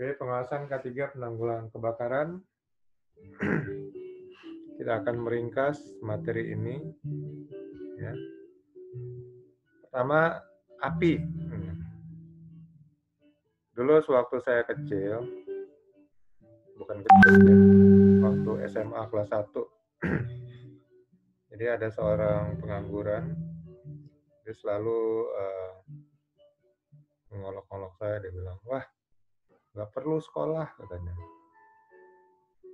Oke, pengawasan K3 penanggulangan kebakaran. Kita akan meringkas materi ini. Ya. Pertama, api. Dulu sewaktu saya kecil, bukan kecil ya, waktu SMA kelas 1. Jadi ada seorang pengangguran, dia selalu mengolok-olok saya, dia bilang, wah, nggak perlu sekolah, katanya.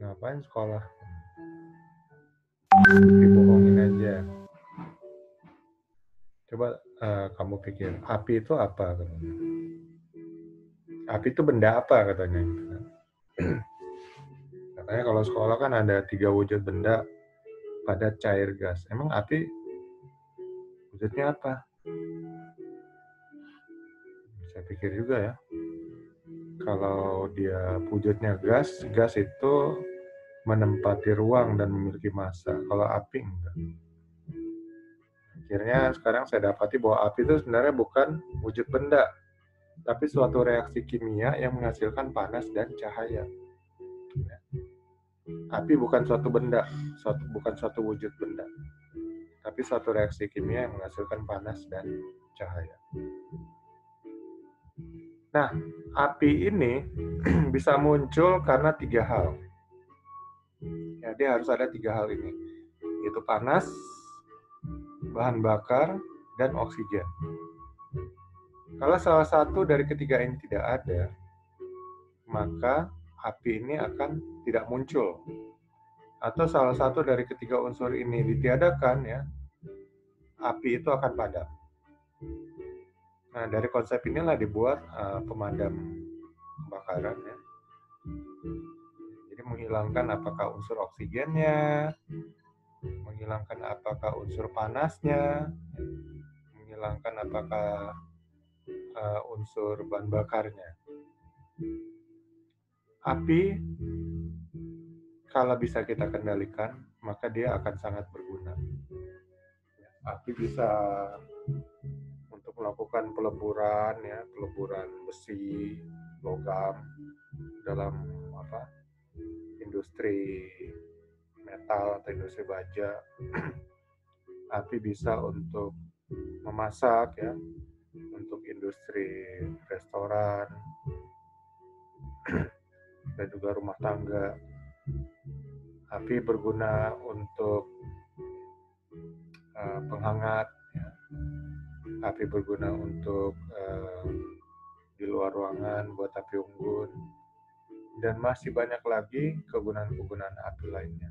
Ngapain sekolah? Dibohongin aja. Coba kamu pikir, api itu apa? Katanya. Api itu benda apa? Katanya. Katanya kalau sekolah kan ada 3 wujud benda, padat, cair, gas. Emang api wujudnya apa? Saya pikir juga ya. Kalau dia wujudnya gas, gas itu menempati ruang dan memiliki massa. Kalau api enggak. Akhirnya sekarang saya dapati bahwa api itu sebenarnya bukan wujud benda, tapi suatu reaksi kimia yang menghasilkan panas dan cahaya. Api bukan suatu benda, bukan suatu wujud benda, tapi suatu reaksi kimia yang menghasilkan panas dan cahaya. Nah, api ini bisa muncul karena 3 hal. Ya, dia harus ada 3 hal ini, yaitu panas, bahan bakar, dan oksigen. Kalau salah satu dari ketiga ini tidak ada, maka api ini akan tidak muncul. Atau salah satu dari ketiga unsur ini ditiadakan, ya, api itu akan padam. Nah, dari konsep inilah dibuat pemadam kebakaran, ya. Jadi menghilangkan apakah unsur oksigennya, menghilangkan apakah unsur panasnya, menghilangkan apakah unsur bahan bakarnya. Api kalau bisa kita kendalikan, maka dia akan sangat berguna. Api bisa untuk melakukan peleburan, ya, peleburan besi, logam dalam industri metal atau industri baja. Api bisa untuk memasak, ya, untuk industri restoran dan juga rumah tangga. Api berguna untuk penghangat, ya. Api berguna untuk di luar ruangan buat api unggun, dan masih banyak lagi kegunaan-kegunaan api lainnya.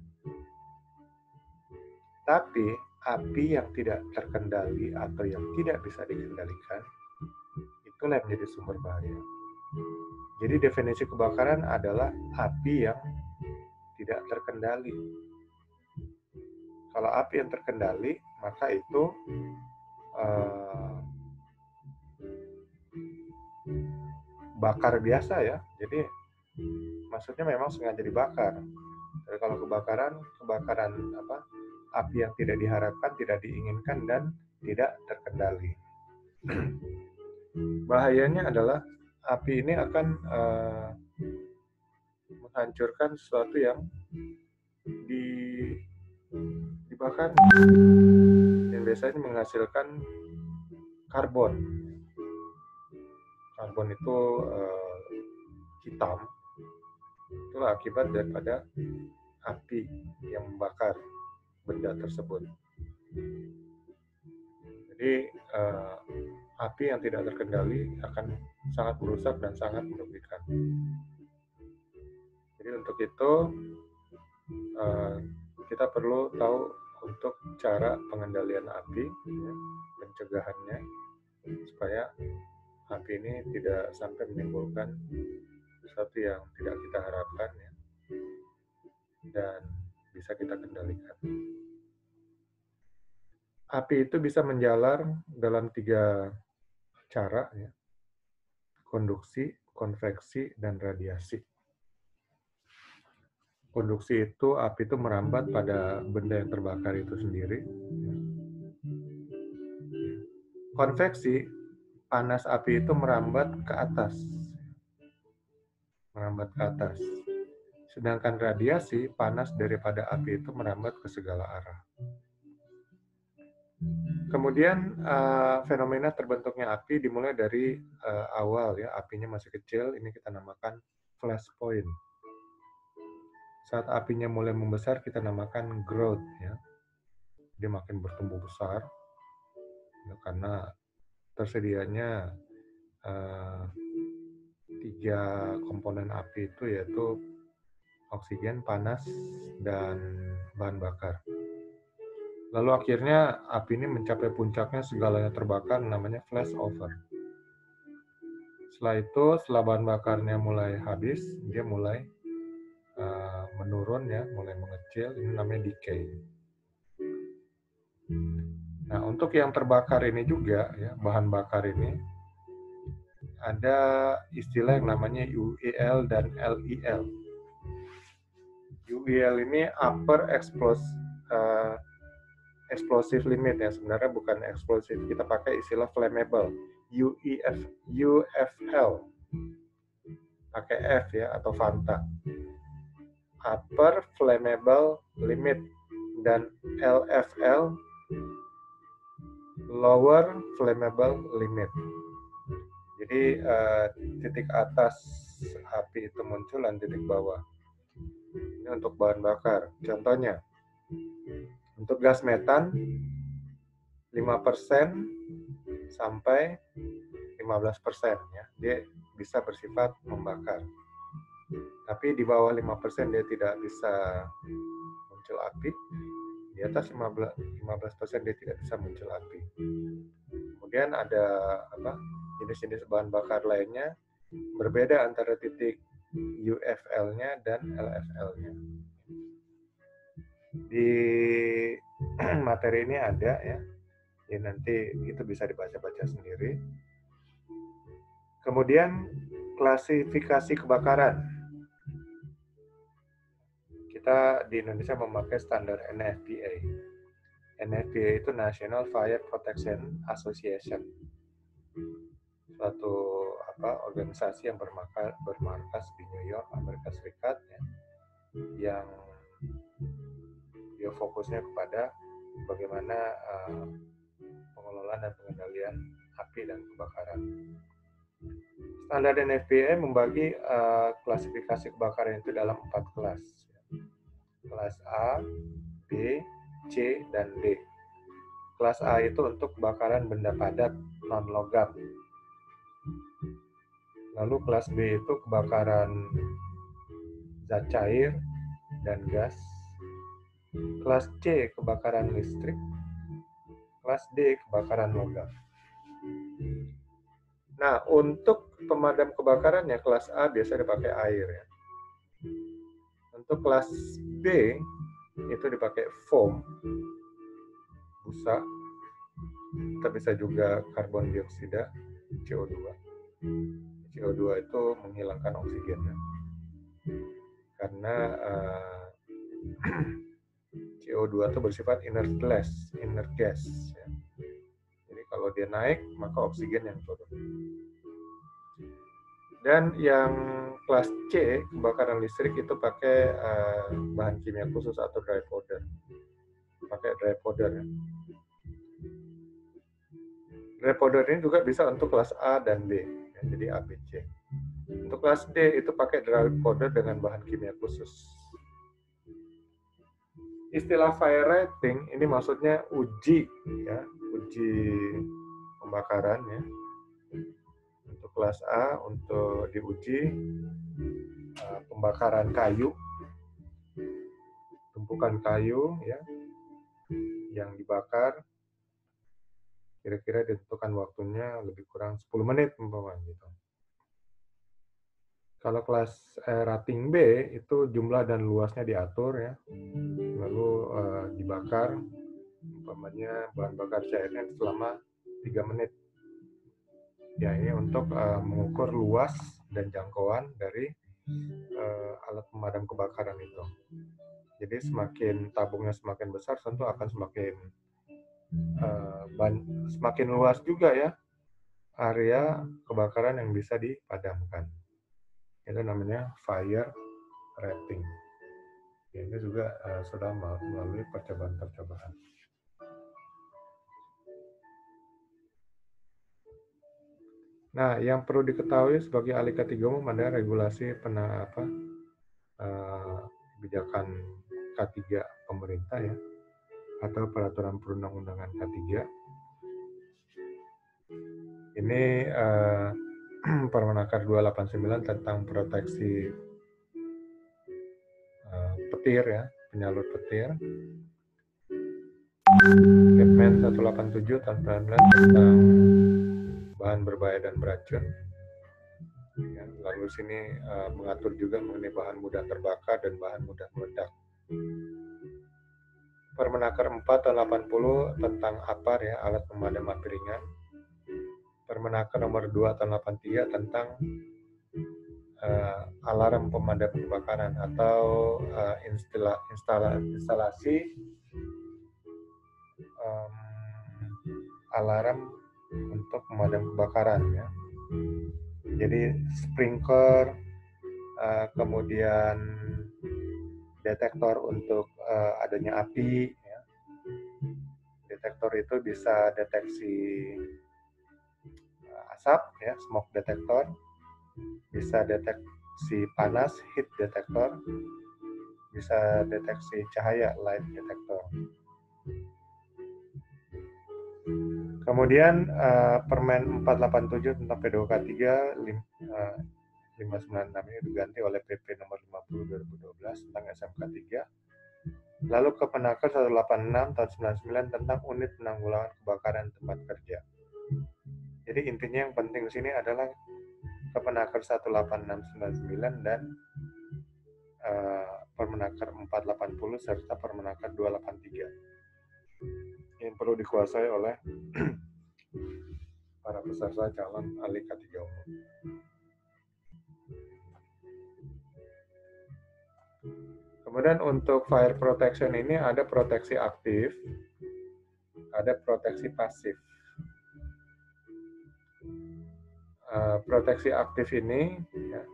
Tapi api yang tidak terkendali atau yang tidak bisa dikendalikan, itulah yang menjadi sumber bahaya. Jadi definisi kebakaran adalah api yang tidak terkendali. Kalau api yang terkendali, maka itu bakar biasa, ya. Jadi maksudnya memang sengaja dibakar. Jadi kalau kebakaran api yang tidak diharapkan, tidak diinginkan, dan tidak terkendali. Bahayanya adalah api ini akan menghancurkan sesuatu yang dibakar, dan biasanya menghasilkan karbon. Karbon itu hitam. Itulah akibat daripada api yang membakar benda tersebut. Jadi api yang tidak terkendali akan sangat merusak dan sangat merugikan. Jadi untuk itu kita perlu tahu untuk cara pengendalian api, ya, pencegahannya, supaya api ini tidak sampai menimbulkan sesuatu yang tidak kita harapkan, ya, dan bisa kita kendalikan. Api itu bisa menjalar dalam 3 cara, ya: konduksi, konveksi, dan radiasi. Konduksi itu api itu merambat pada benda yang terbakar itu sendiri. Konveksi, panas api itu merambat ke atas. Sedangkan radiasi, panas daripada api itu merambat ke segala arah. Kemudian fenomena terbentuknya api dimulai dari awal, ya, apinya masih kecil, ini kita namakan flash point. Saat apinya mulai membesar kita namakan growth, ya. Dia makin bertumbuh besar, ya, karena tersedianya 3 komponen api itu, yaitu oksigen, panas, dan bahan bakar. Lalu akhirnya api ini mencapai puncaknya, segalanya terbakar, namanya flashover. Setelah itu, setelah bahan bakarnya mulai habis, dia mulai menurun, ya, mulai mengecil, ini namanya decay. Nah, untuk yang terbakar ini juga, ya, bahan bakar ini, ada istilah yang namanya UEL dan LEL. UEL ini upper explosive limit, ya, sebenarnya bukan eksplosif, kita pakai istilah flammable. UFL pakai F, ya, atau Fanta. Upper flammable limit, dan LFL lower flammable limit. Jadi titik atas api itu muncul dan titik bawah. Ini untuk bahan bakar. Contohnya, untuk gas metan 5% sampai 15%, ya, dia bisa bersifat membakar. Tapi di bawah 5% dia tidak bisa muncul api. Di atas 15% dia tidak bisa muncul api. Kemudian ada jenis-jenis bahan bakar lainnya, berbeda antara titik UFL-nya dan LFL-nya. Di materi ini ada, ya. Jadi nanti itu bisa dibaca-baca sendiri. Kemudian klasifikasi kebakaran. Kita di Indonesia memakai standar NFPA. NFPA itu National Fire Protection Association, suatu organisasi yang bermarkas di New York, Amerika Serikat, ya, yang dia fokusnya kepada bagaimana pengelolaan dan pengendalian api dan kebakaran. Standar NFPA membagi klasifikasi kebakaran itu dalam 4 kelas. Kelas A, B, C, dan D. Kelas A itu untuk kebakaran benda padat non-logam. Lalu kelas B itu kebakaran zat cair dan gas. Kelas C kebakaran listrik. Kelas D kebakaran logam. Nah, untuk pemadam kebakarannya kelas A biasa dipakai air, ya. Untuk kelas B itu dipakai foam, busa, kita bisa juga karbon dioksida, CO2. CO2 itu menghilangkan oksigen, ya. Karena CO2 itu bersifat inert gas, ya. Jadi kalau dia naik, maka oksigen yang turun. Dan yang kelas C, kebakaran listrik, itu pakai bahan kimia khusus atau dry powder. Pakai dry powder, ya. Dry powder ini juga bisa untuk kelas A dan B, ya, jadi A, B, C. Untuk kelas D itu pakai dry powder dengan bahan kimia khusus. Istilah fire rating ini maksudnya uji, ya, uji pembakaran ya. Untuk kelas A untuk diuji pembakaran kayu, tumpukan kayu ya yang dibakar, kira-kira ditentukan waktunya lebih kurang 10 menit umpamanya gitu. Kalau kelas rating B itu jumlah dan luasnya diatur ya, lalu dibakar umpamanya bahan bakar cairnya selama 3 menit. Ya, ini untuk mengukur luas dan jangkauan dari alat pemadam kebakaran itu. Jadi semakin tabungnya semakin besar, tentu akan semakin luas juga ya area kebakaran yang bisa dipadamkan. Itu namanya fire rating. Ya, ini juga sudah melalui percobaan-percobaan. Nah, yang perlu diketahui sebagai ahli K3 umum ada regulasi kebijakan K3 pemerintah ya, atau peraturan perundang-undangan K3. Ini Permenaker 289 tentang proteksi petir ya, penyalur petir. Kepmen 187 tahun 19 tentang bahan berbahaya dan beracun. Ya, lalu sini mengatur juga mengenai bahan mudah terbakar dan bahan mudah meledak. Permenaker 4 tahun 80 tentang APAR ya, alat pemadam api ringan. Permenaker nomor 2 tahun 83 tentang alarm pemadam kebakaran atau instalasi alarm untuk pemadam kebakaran ya. Jadi sprinkler, kemudian detektor untuk adanya api ya. Detektor itu bisa deteksi asap ya, smoke detector, bisa deteksi panas, heat detector, bisa deteksi cahaya, light detector. Kemudian Permen 487 tentang P2K 3 596 ini diganti oleh PP nomor 50 2012 tentang SMK 3. Lalu Kemenaker 186 tahun 99 tentang unit penanggulangan kebakaran tempat kerja. Jadi intinya yang penting di sini adalah Kemenaker 18699 dan Permenaker 480 serta Permenaker 283 yang perlu dikuasai oleh para peserta calon ahli K3 umum. Kemudian untuk fire protection ini ada proteksi aktif, ada proteksi pasif. Proteksi aktif ini ya,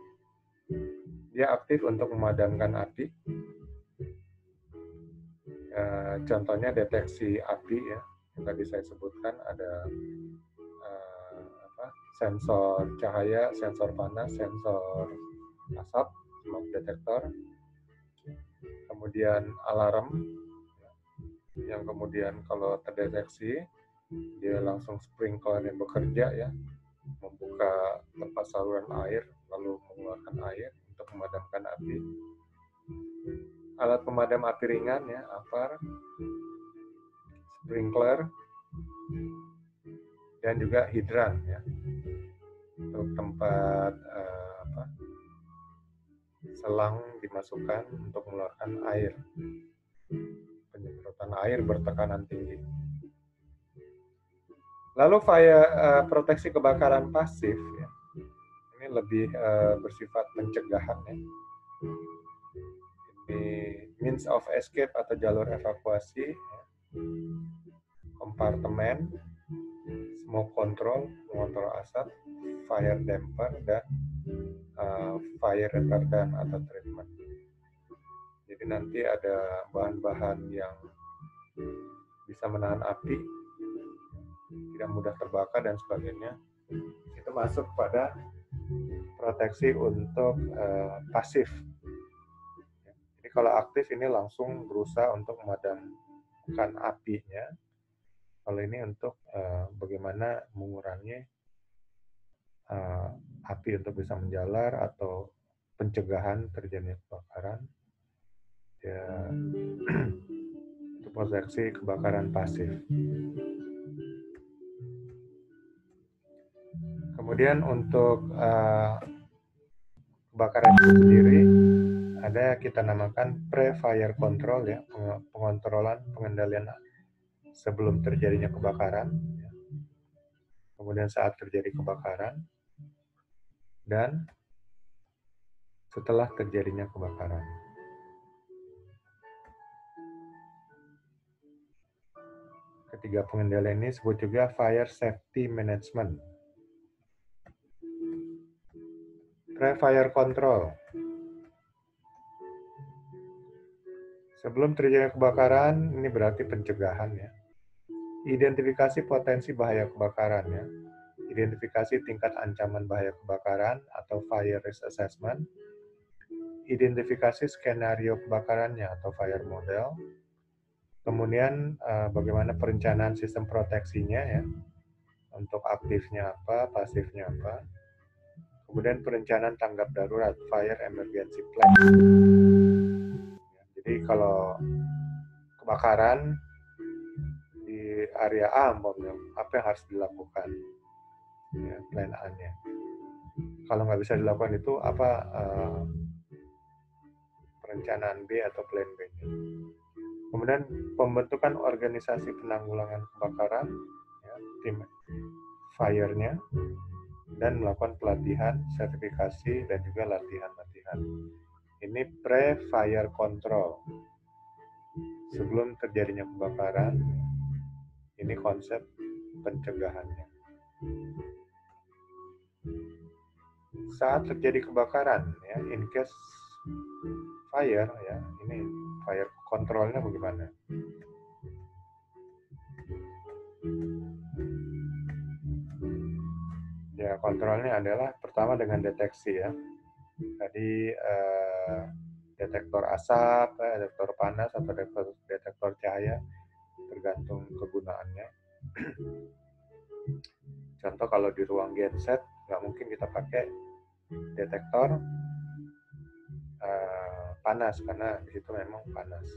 dia aktif untuk memadamkan api. Contohnya deteksi api ya, yang tadi saya sebutkan ada sensor cahaya, sensor panas, sensor asap, smoke detector, kemudian alarm yang kemudian kalau terdeteksi dia langsung sprinkler yang bekerja ya, membuka tempat saluran air lalu mengeluarkan air untuk memadamkan api. Alat pemadam api ringan ya, APAR, sprinkler, dan juga hidran ya, untuk tempat selang dimasukkan untuk mengeluarkan air, penyemprotan air bertekanan tinggi. Lalu proteksi kebakaran pasif ya, ini lebih bersifat pencegahan ya. Ini means of escape atau jalur evakuasi ya. Kompartemen, smoke control, mengontrol asap, fire damper, dan fire retardant atau treatment. Jadi nanti ada bahan-bahan yang bisa menahan api, tidak mudah terbakar dan sebagainya. Itu masuk pada proteksi untuk pasif. Jadi kalau aktif ini langsung berusaha untuk memadamkan apinya. Kalau ini untuk bagaimana mengurangi api untuk bisa menjalar atau pencegahan terjadinya kebakaran. Ya, untuk proteksi kebakaran pasif. Kemudian untuk kebakaran itu sendiri ada kita namakan pre-fire control ya, pengontrolan pengendalian sebelum terjadinya kebakaran, ya. Kemudian saat terjadi kebakaran, dan setelah terjadinya kebakaran. Ketiga pengendalian ini disebut juga fire safety management. Pre-fire control. Sebelum terjadinya kebakaran, ini berarti pencegahan ya. Identifikasi potensi bahaya kebakaran ya. Identifikasi tingkat ancaman bahaya kebakaran atau fire risk assessment. Identifikasi skenario kebakarannya atau fire model. Kemudian bagaimana perencanaan sistem proteksinya ya. Untuk aktifnya apa, pasifnya apa. Kemudian perencanaan tanggap darurat, fire emergency plan. Jadi kalau kebakaran di area A, apa yang harus dilakukan? Ya, plan A-nya. Kalau nggak bisa dilakukan itu, apa perencanaan B atau plan B-nya. Kemudian pembentukan organisasi penanggulangan kebakaran, ya, tim fire-nya, dan melakukan pelatihan, sertifikasi, dan juga latihan-latihan. Ini pre-fire control. Sebelum terjadinya kebakaran, ini konsep pencegahannya. Saat terjadi kebakaran, ya, in case fire, ya, ini fire controlnya bagaimana? Ya, kontrolnya adalah pertama dengan deteksi ya. Tadi detektor asap, detektor panas atau detektor cahaya, tergantung kegunaannya. Contoh kalau di ruang genset nggak mungkin kita pakai detektor panas karena di situ memang panas.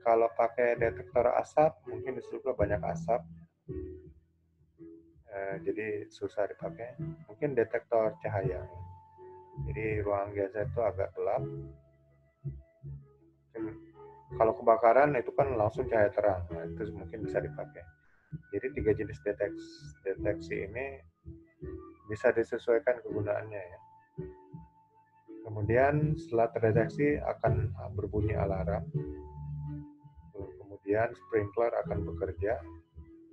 Kalau pakai detektor asap mungkin di situ banyak asap, jadi susah dipakai. Mungkin detektor cahaya. Jadi ruang genset itu agak gelap. Kalau kebakaran itu kan langsung cahaya terang, nah, itu mungkin bisa dipakai. Jadi 3 jenis deteksi ini bisa disesuaikan kegunaannya ya. Kemudian setelah terdeteksi akan berbunyi alarm. Kemudian sprinkler akan bekerja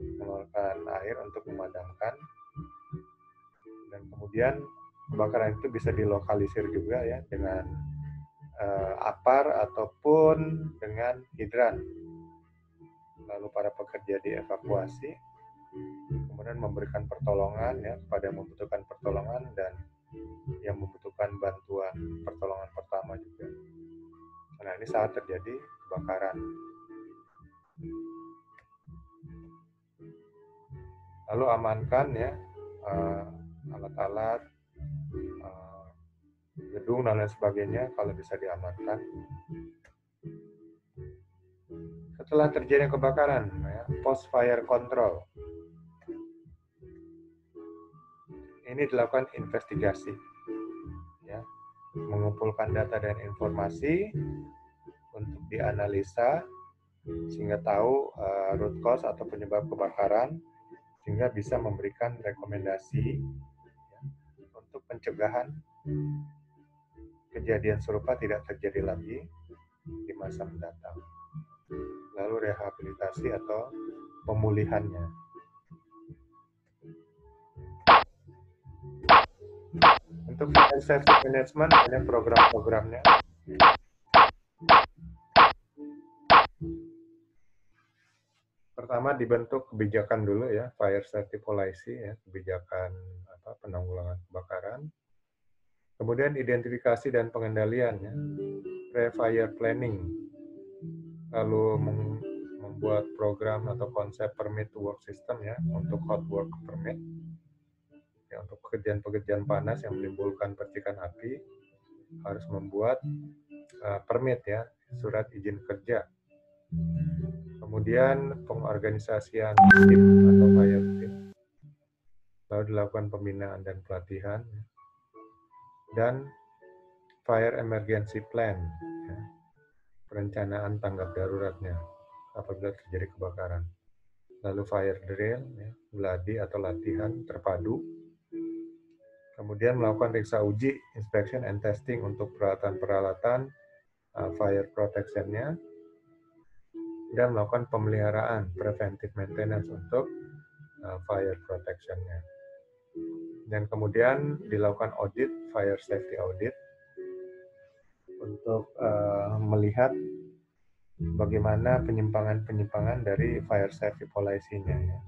mengeluarkan air untuk memadamkan. Dan kemudian kebakaran itu bisa dilokalisir juga ya dengan APAR ataupun dengan hidran. Lalu para pekerja dievakuasi, kemudian memberikan pertolongan ya kepada yang membutuhkan pertolongan dan yang membutuhkan bantuan pertolongan pertama juga. Nah, ini saat terjadi kebakaran. Lalu amankan ya alat-alat, gedung dan lain sebagainya kalau bisa diamankan. Setelah terjadi kebakaran, ya, post fire control. Ini dilakukan investigasi, ya, mengumpulkan data dan informasi untuk dianalisa sehingga tahu root cause atau penyebab kebakaran, sehingga bisa memberikan rekomendasi ya, untuk pencegahan kejadian serupa tidak terjadi lagi di masa mendatang. Lalu rehabilitasi atau pemulihannya. Untuk fire safety management ada program-programnya. Pertama dibentuk kebijakan dulu ya, fire safety policy ya, kebijakan penanggulangan kebakaran. Kemudian identifikasi dan pengendalian ya, pre-fire planning. Lalu membuat program atau konsep permit to work system ya untuk hot work permit ya, untuk pekerjaan-pekerjaan panas yang menimbulkan percikan api harus membuat permit ya, surat izin kerja. Kemudian pengorganisasian tim atau fire team, lalu dilakukan pembinaan dan pelatihan, dan fire emergency plan ya, perencanaan tanggap daruratnya apabila terjadi kebakaran. Lalu fire drill ya, gladi atau latihan terpadu. Kemudian melakukan periksa uji, inspection and testing untuk peralatan-peralatan fire protection-nya, dan melakukan pemeliharaan preventive maintenance untuk fire protection-nya. Dan kemudian dilakukan audit, fire safety audit, untuk melihat bagaimana penyimpangan-penyimpangan dari fire safety policy-nya ya.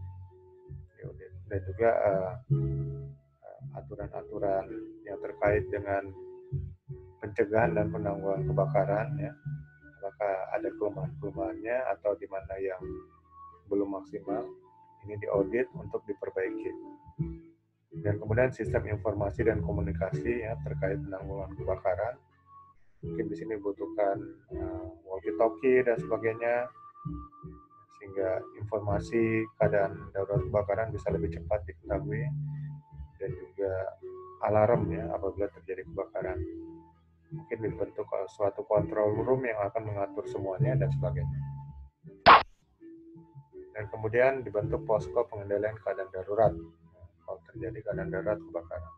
Dan juga aturan-aturan yang terkait dengan pencegahan dan penanggulangan kebakaran ya. Apakah ada kelemahan-kelemahannya atau di mana yang belum maksimal, ini diaudit untuk diperbaiki. Dan kemudian sistem informasi dan komunikasi ya terkait penanggulangan kebakaran. Mungkin di sini butuhkan walkie-talkie dan sebagainya, sehingga informasi keadaan darurat kebakaran bisa lebih cepat diketahui, dan juga alarm ya apabila terjadi kebakaran. Mungkin dibentuk suatu control room yang akan mengatur semuanya dan sebagainya. Dan kemudian dibentuk posko pengendalian keadaan darurat kalau terjadi keadaan darurat kebakaran.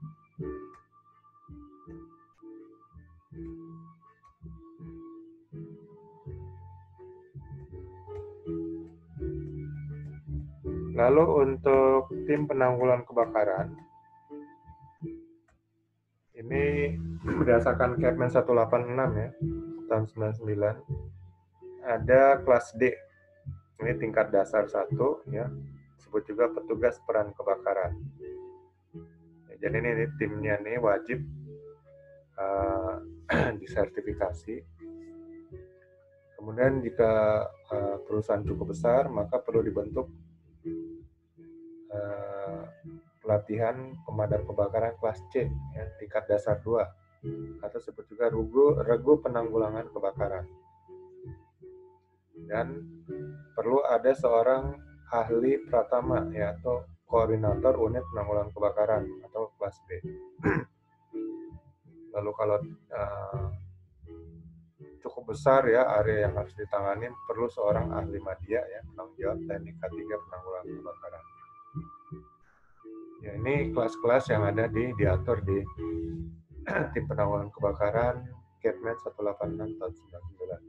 Lalu untuk tim penanggulangan kebakaran, ini berdasarkan Kepmen 186 ya, tahun 99, ada kelas D, ini tingkat dasar 1 ya, disebut juga petugas peran kebakaran. Ya, jadi ini timnya nih wajib disertifikasi. Kemudian jika perusahaan cukup besar, maka perlu dibentuk pelatihan pemadam kebakaran kelas C ya, tingkat dasar 2, atau disebut juga regu penanggulangan kebakaran. Dan perlu ada seorang ahli pratama ya, atau koordinator unit penanggulangan kebakaran atau kelas B. Lalu kalau cukup besar ya area yang harus ditangani, perlu seorang ahli media ya, penanggung jawab teknik K3 penanggulangan kebakaran. Ya, ini kelas-kelas yang ada diatur di tim penanggulangan kebakaran Kepmen 186 tahun 99.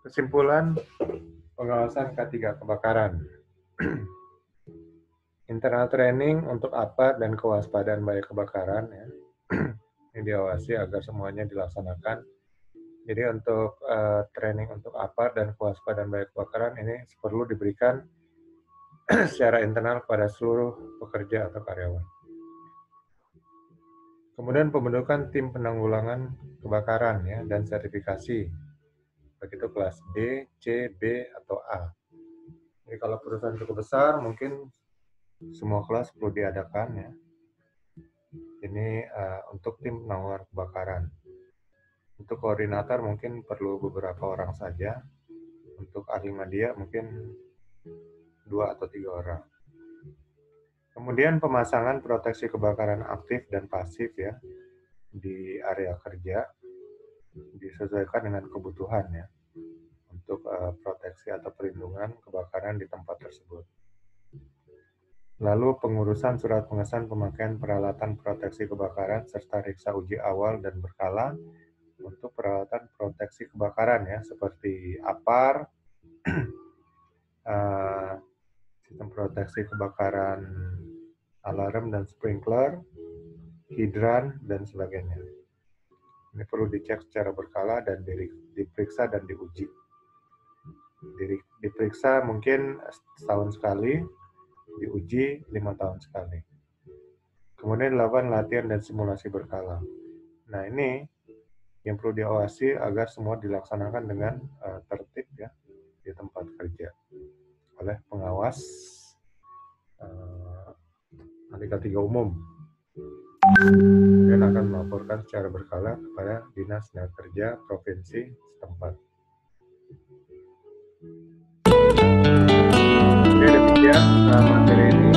Kesimpulan pengawasan K3 kebakaran. Internal training untuk APAR dan kewaspadaan bahaya kebakaran ya. Ini diawasi agar semuanya dilaksanakan. Jadi untuk training untuk APAR dan kewaspadaan bahaya kebakaran ini perlu diberikan secara internal kepada seluruh pekerja atau karyawan. Kemudian pembentukan tim penanggulangan kebakaran ya dan sertifikasi. Begitu kelas B, C, B, atau A. Jadi kalau perusahaan cukup besar mungkin semua kelas perlu diadakan ya. Ini untuk tim penanggulangan kebakaran. Untuk koordinator mungkin perlu beberapa orang saja. Untuk ahli media mungkin 2 atau 3 orang. Kemudian pemasangan proteksi kebakaran aktif dan pasif ya di area kerja disesuaikan dengan kebutuhan ya untuk proteksi atau perlindungan kebakaran di tempat tersebut. Lalu pengurusan surat pengesahan pemakaian peralatan proteksi kebakaran serta riksa uji awal dan berkala untuk peralatan proteksi kebakaran ya seperti APAR, sistem proteksi kebakaran, alarm dan sprinkler, hidran dan sebagainya. Ini perlu dicek secara berkala dan diperiksa dan diuji. Diperiksa mungkin setahun sekali, diuji 5 tahun sekali. Kemudian dilakukan latihan dan simulasi berkala. Nah ini yang perlu diawasi agar semua dilaksanakan dengan tertib ya di tempat kerja oleh pengawas ahli K3 umum. Kemudian akan melaporkan secara berkala kepada Dinas Tenaga Kerja Provinsi setempat. Oke, demikian materi ini.